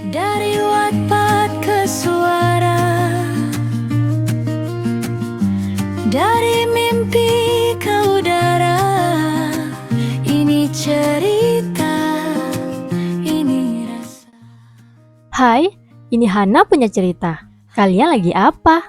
Dari Wattpad ke suara, dari mimpi ke udara. Ini cerita, ini rasa. Hai, ini Hana punya cerita. Kalian lagi apa?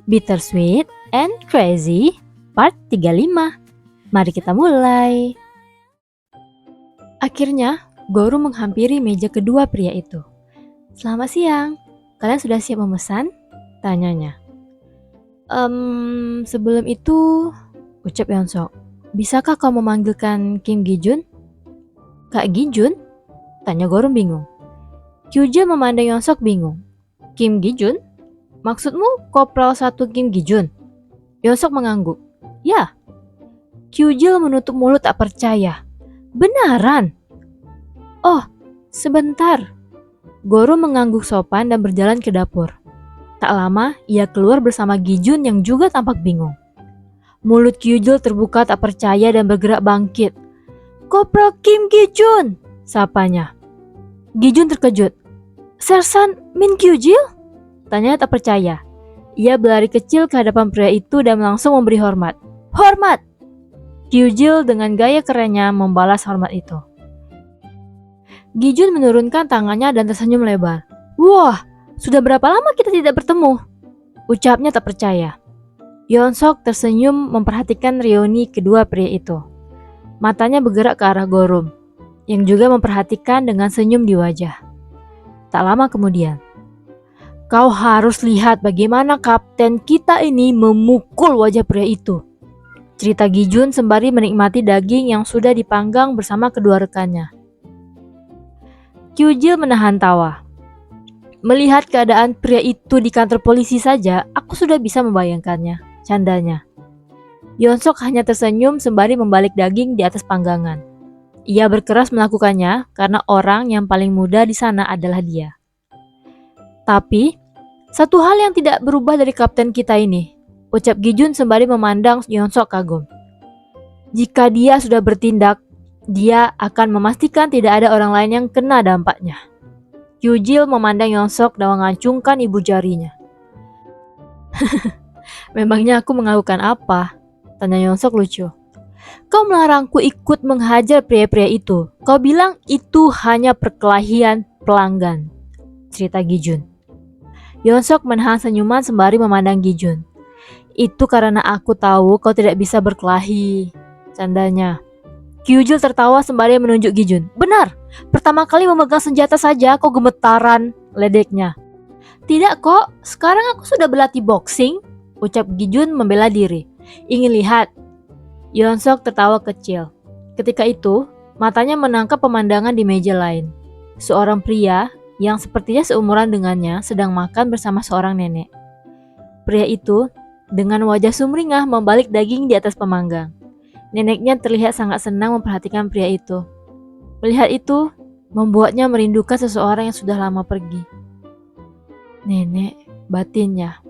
Bittersweet and Crazy Part 35. Mari kita mulai. Akhirnya, Guru menghampiri meja kedua pria itu. Selamat siang, kalian sudah siap memesan? Tanyanya. Sebelum itu, ucap Yeonsok. Bisakah kau memanggilkan Kim Gi-jun? Kak Gi-jun? Tanya Guru bingung. Kyujin memandang Yeonsok bingung. Kim Gi-jun? Maksudmu Kopral 1 Kim Gi-jun? Yeonsok mengangguk. Ya. Kyujil menutup mulut tak percaya. Benaran? Oh, sebentar. Goro mengangguk sopan dan berjalan ke dapur. Tak lama, ia keluar bersama Gi-jun yang juga tampak bingung. Mulut Kyujil terbuka tak percaya dan bergerak bangkit. Kopral Kim Gi-jun, sapanya. Gi-jun terkejut. Sersan Min Kyujil? Tanya tak percaya. Ia berlari kecil ke hadapan pria itu dan langsung memberi hormat. Hormat! Kyujil dengan gaya kerennya membalas hormat itu. Gi-jun menurunkan tangannya dan tersenyum lebar. Wah, sudah berapa lama kita tidak bertemu? Ucapnya tak percaya. Yeonsok tersenyum memperhatikan reuni kedua pria itu. Matanya bergerak ke arah Gorum, yang juga memperhatikan dengan senyum di wajah. Tak lama kemudian, kau harus lihat bagaimana kapten kita ini memukul wajah pria itu. Cerita Gi-jun sembari menikmati daging yang sudah dipanggang bersama kedua rekannya. Kyujil menahan tawa. Melihat keadaan pria itu di kantor polisi saja, aku sudah bisa membayangkannya, candanya. Yeonsok hanya tersenyum sembari membalik daging di atas panggangan. Ia berkeras melakukannya karena orang yang paling muda di sana adalah dia. Tapi, satu hal yang tidak berubah dari kapten kita ini, ucap Gi-jun sembari memandang Yeonsok kagum. Jika dia sudah bertindak, dia akan memastikan tidak ada orang lain yang kena dampaknya. Kyujil memandang Yeonsok dan mengacungkan ibu jarinya. Memangnya aku mengakukan apa? Tanya Yeonsok lucu. Kau melarangku ikut menghajar pria-pria itu. Kau bilang itu hanya perkelahian pelanggan. Cerita Gi-jun. Yeonsok menahan senyuman sembari memandang Gi-jun. Itu karena aku tahu kau tidak bisa berkelahi, candanya. Kyujil tertawa sembari menunjuk Gi-jun. Benar, pertama kali memegang senjata saja kau gemetaran, ledeknya. Tidak kok, sekarang aku sudah berlatih boxing, ucap Gi-jun membela diri. Ingin lihat? Yeonsok tertawa kecil. Ketika itu, matanya menangkap pemandangan di meja lain. Seorang pria yang sepertinya seumuran dengannya sedang makan bersama seorang nenek. Pria itu dengan wajah sumringah membalik daging di atas pemanggang. Neneknya terlihat sangat senang memperhatikan pria itu. Melihat itu, membuatnya merindukan seseorang yang sudah lama pergi. Nenek, batinnya.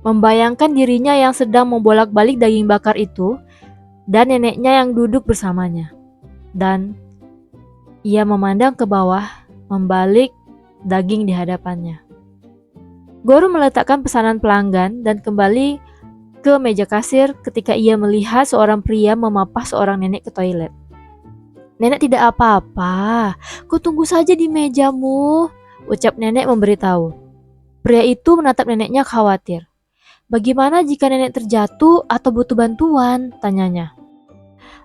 Membayangkan dirinya yang sedang membolak-balik daging bakar itu, dan neneknya yang duduk bersamanya. Dan ia memandang ke bawah, membalik daging di hadapannya. Goro meletakkan pesanan pelanggan dan kembali ke meja kasir ketika ia melihat seorang pria memapah seorang nenek ke toilet. Nenek tidak apa-apa, kau tunggu saja di mejamu, ucap nenek memberitahu. Pria itu menatap neneknya khawatir. Bagaimana jika nenek terjatuh atau butuh bantuan? Tanyanya.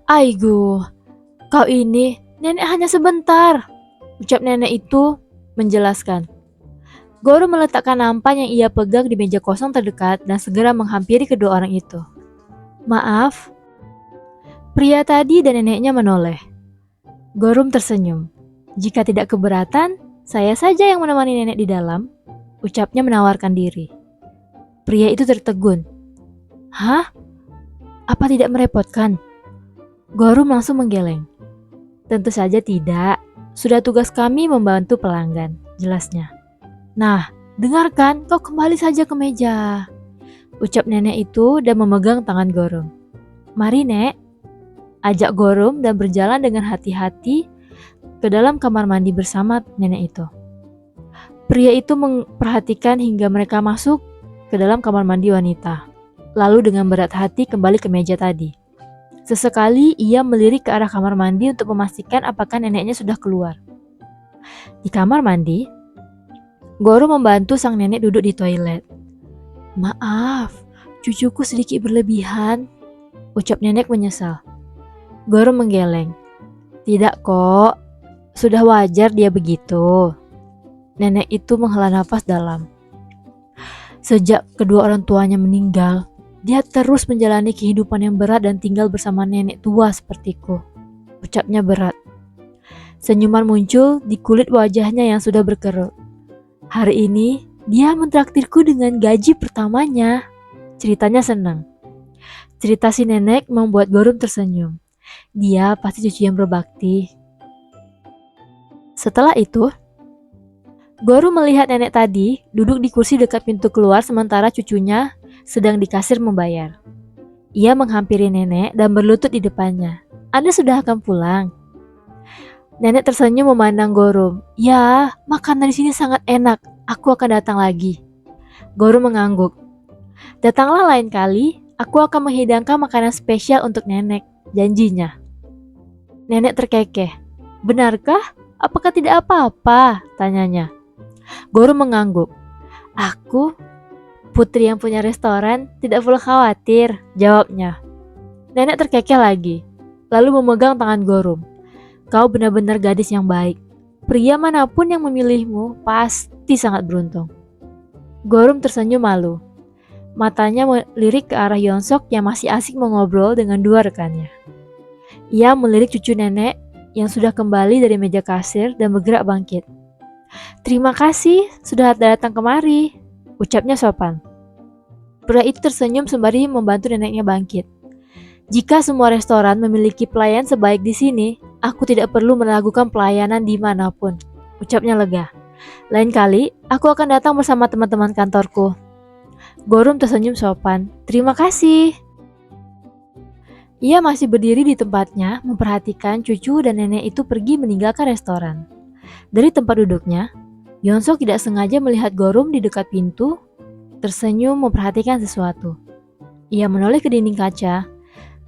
Aigo, kau ini nenek hanya sebentar, ucap nenek itu menjelaskan. Goro meletakkan nampan yang ia pegang di meja kosong terdekat dan segera menghampiri kedua orang itu. Maaf. Pria tadi dan neneknya menoleh. Gorum tersenyum. Jika tidak keberatan, saya saja yang menemani nenek di dalam, ucapnya menawarkan diri. Pria itu tertegun. Hah? Apa tidak merepotkan? Gorum langsung menggeleng. Tentu saja tidak. Sudah tugas kami membantu pelanggan, jelasnya. Nah, dengarkan, kau kembali saja ke meja, ucap nenek itu dan memegang tangan Gorum. Mari nek, ajak Gorum dan berjalan dengan hati-hati ke dalam kamar mandi bersama nenek itu. Pria itu memperhatikan hingga mereka masuk ke dalam kamar mandi wanita. Lalu dengan berat hati kembali ke meja tadi. Sesekali ia melirik ke arah kamar mandi untuk memastikan apakah neneknya sudah keluar. Di kamar mandi, Goro membantu sang nenek duduk di toilet. "Maaf, cucuku sedikit berlebihan," ucap nenek menyesal. Goro menggeleng. "Tidak kok, sudah wajar dia begitu." Nenek itu menghela nafas dalam. Sejak kedua orang tuanya meninggal, dia terus menjalani kehidupan yang berat dan tinggal bersama nenek tua sepertiku. Ucapnya berat. Senyuman muncul di kulit wajahnya yang sudah berkerut. Hari ini, dia mentraktirku dengan gaji pertamanya. Ceritanya senang. Cerita si nenek membuat Gorum tersenyum. Dia pasti cucu yang berbakti. Setelah itu, Gorum melihat nenek tadi duduk di kursi dekat pintu keluar sementara cucunya sedang di kasir membayar. Ia menghampiri nenek dan berlutut di depannya. "Anda sudah akan pulang?" Nenek tersenyum memandang Gorum. "Ya, makanan di sini sangat enak. Aku akan datang lagi." Gorum mengangguk. "Datanglah lain kali. Aku akan menghidangkan makanan spesial untuk nenek. Janjinya." Nenek terkekeh. "Benarkah? Apakah tidak apa-apa?" tanyanya. Gorum mengangguk. "Aku, putri yang punya restoran, tidak perlu khawatir," jawabnya. Nenek terkekeh lagi, lalu memegang tangan Gorum. "Kau benar-benar gadis yang baik. Pria manapun yang memilihmu pasti sangat beruntung." Gorum tersenyum malu. Matanya melirik ke arah Yonsok yang masih asik mengobrol dengan dua rekannya. Ia melirik cucu nenek yang sudah kembali dari meja kasir dan bergerak bangkit. "Terima kasih sudah datang kemari," ucapnya sopan. Pria itu tersenyum sembari membantu neneknya bangkit. "Jika semua restoran memiliki pelayan sebaik di sini, aku tidak perlu meragukan pelayanan dimanapun," ucapnya lega. "Lain kali, aku akan datang bersama teman-teman kantorku." Gorum tersenyum sopan. "Terima kasih." Ia masih berdiri di tempatnya, memperhatikan cucu dan nenek itu pergi meninggalkan restoran. Dari tempat duduknya, Yonsok tidak sengaja melihat Gorum di dekat pintu, tersenyum memperhatikan sesuatu. Ia menoleh ke dinding kaca.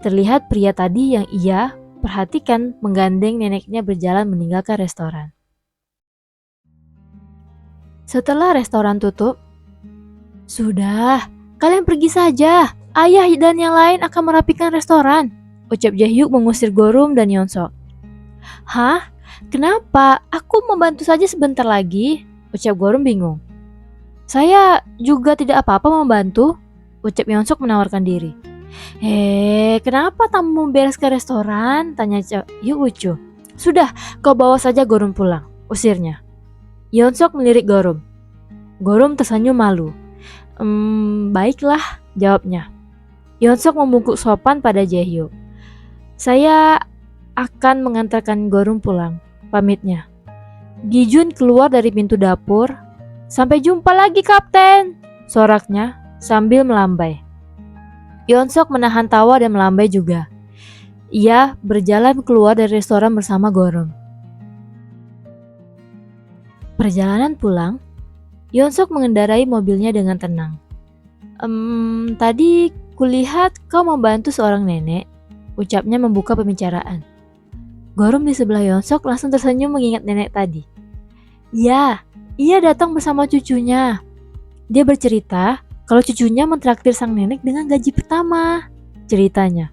Terlihat pria tadi yang ia perhatikan menggandeng neneknya berjalan meninggalkan restoran. Setelah restoran tutup, "Sudah, kalian pergi saja. Ayah dan yang lain akan merapikan restoran," ucap Jaehyuk mengusir Gorum dan Yonsok. "Hah? Kenapa? Aku membantu saja sebentar lagi," ucap Gorum bingung. "Saya juga tidak apa-apa membantu," ucap Yonsok menawarkan diri. Kenapa tamu membereskan restoran?" tanya Jaehyuk lucu. "Sudah, kau bawa saja Gorum pulang," usirnya. Yonsok melirik Gorum. Gorum tersenyum malu. Baiklah," jawabnya. Yonsok membungkuk sopan pada Jaehyuk. "Saya akan mengantarkan Gorum pulang," pamitnya. Gijun keluar dari pintu dapur. "Sampai jumpa lagi, Kapten," soraknya sambil melambai. Yonsok menahan tawa dan melambai juga. Ia berjalan keluar dari restoran bersama Gorum. Perjalanan pulang, Yonsok mengendarai mobilnya dengan tenang. Tadi kulihat kau membantu seorang nenek," ucapnya membuka pembicaraan. Gorum di sebelah Yonsok langsung tersenyum mengingat nenek tadi. "Ya, ia datang bersama cucunya. Dia bercerita kalau cucunya mentraktir sang nenek dengan gaji pertama," ceritanya.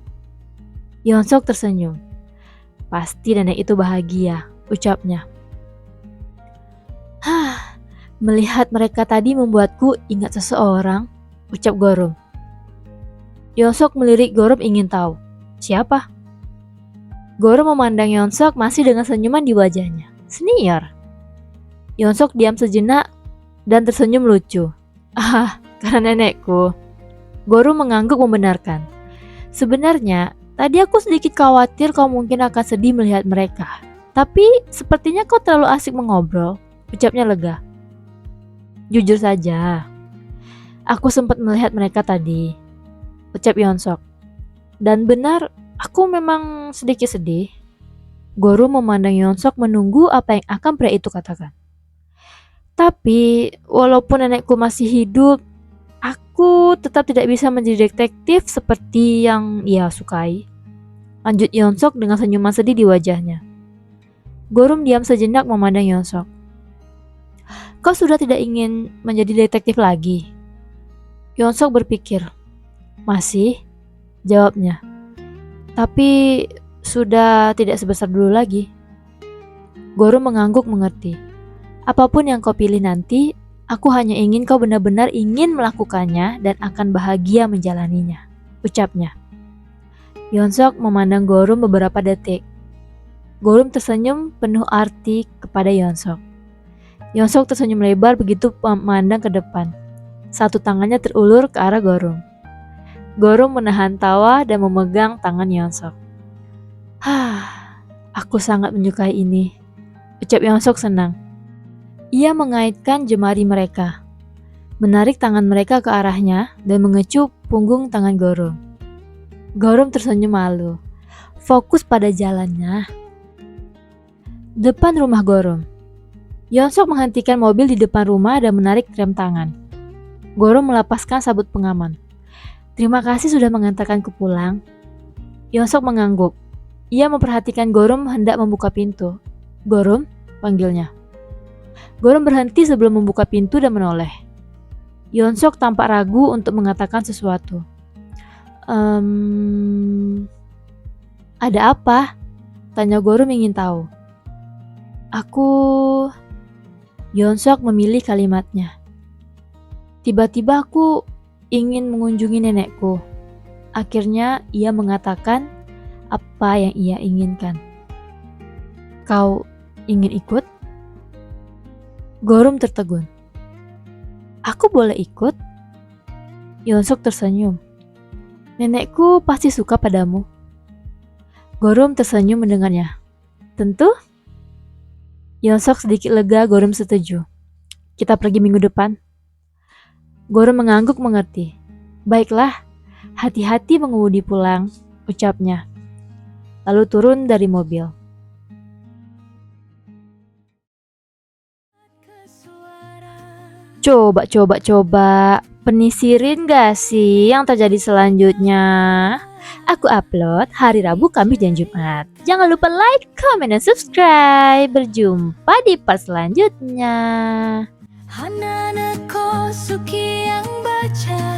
Yonsok tersenyum. "Pasti nenek itu bahagia," ucapnya. "Melihat mereka tadi membuatku ingat seseorang," ucap Gorum. Yonsok melirik Gorum ingin tahu, "Siapa?" Gorum memandang Yonsok masih dengan senyuman di wajahnya. "Senior." Yonsok diam sejenak dan tersenyum lucu. Karena nenekku." Gorum mengangguk membenarkan. "Sebenarnya, tadi aku sedikit khawatir kau mungkin akan sedih melihat mereka. Tapi sepertinya kau terlalu asik mengobrol," ucapnya lega. "Jujur saja, aku sempat melihat mereka tadi," ucap Yonsok. "Dan benar, aku memang sedikit sedih." Gorum memandang Yonsok menunggu apa yang akan pria itu katakan. Tapi walaupun nenekku masih hidup, aku tetap tidak bisa menjadi detektif seperti yang ia sukai. Lanjut Yeonsok dengan senyuman sedih di wajahnya. Gorum diam sejenak memandang Yeonsok. Kau sudah tidak ingin menjadi detektif lagi? Yeonsok berpikir. Masih, jawabnya. Tapi sudah tidak sebesar dulu lagi. Gorum mengangguk mengerti. Apapun yang kau pilih nanti, aku hanya ingin kau benar-benar ingin melakukannya dan akan bahagia menjalaninya, ucapnya. Yeonsok memandang Gorum beberapa detik. Gorum tersenyum penuh arti kepada Yeonsok. Yeonsok tersenyum lebar begitu memandang ke depan. Satu tangannya terulur ke arah Gorum. Gorum menahan tawa dan memegang tangan Yeonsok. Aku sangat menyukai ini, ucap Yeonsok senang. Ia mengaitkan jemari mereka, menarik tangan mereka ke arahnya dan mengecup punggung tangan Gorum. Gorum tersenyum malu, fokus pada jalannya. Depan rumah Gorum. Yeonsok menghentikan mobil di depan rumah dan menarik rem tangan. Gorum melepaskan sabut pengaman. Terima kasih sudah mengantarkanku pulang. Yeonsok mengangguk. Ia memperhatikan Gorum hendak membuka pintu. Gorum, panggilnya. Gorum berhenti sebelum membuka pintu dan menoleh. Yeonsok tampak ragu untuk mengatakan sesuatu. Ada apa? Tanya Gorum ingin tahu. Yeonsok memilih kalimatnya. Tiba-tiba aku ingin mengunjungi nenekku. Akhirnya ia mengatakan apa yang ia inginkan. Kau ingin ikut? Gorum tertegun. Aku boleh ikut? Yeonsok tersenyum. Nenekku pasti suka padamu. Gorum tersenyum mendengarnya. Tentu? Yeonsok sedikit lega. Gorum setuju. Kita pergi minggu depan. Gorum mengangguk mengerti. Baiklah, hati-hati mengemudi pulang, ucapnya. Lalu turun dari mobil. Coba. Penisirin gak sih yang terjadi selanjutnya? Aku upload hari Rabu, Kamis, dan Jumat. Jangan lupa like, comment, dan subscribe. Berjumpa di part selanjutnya. Hanana Kosuki yang baca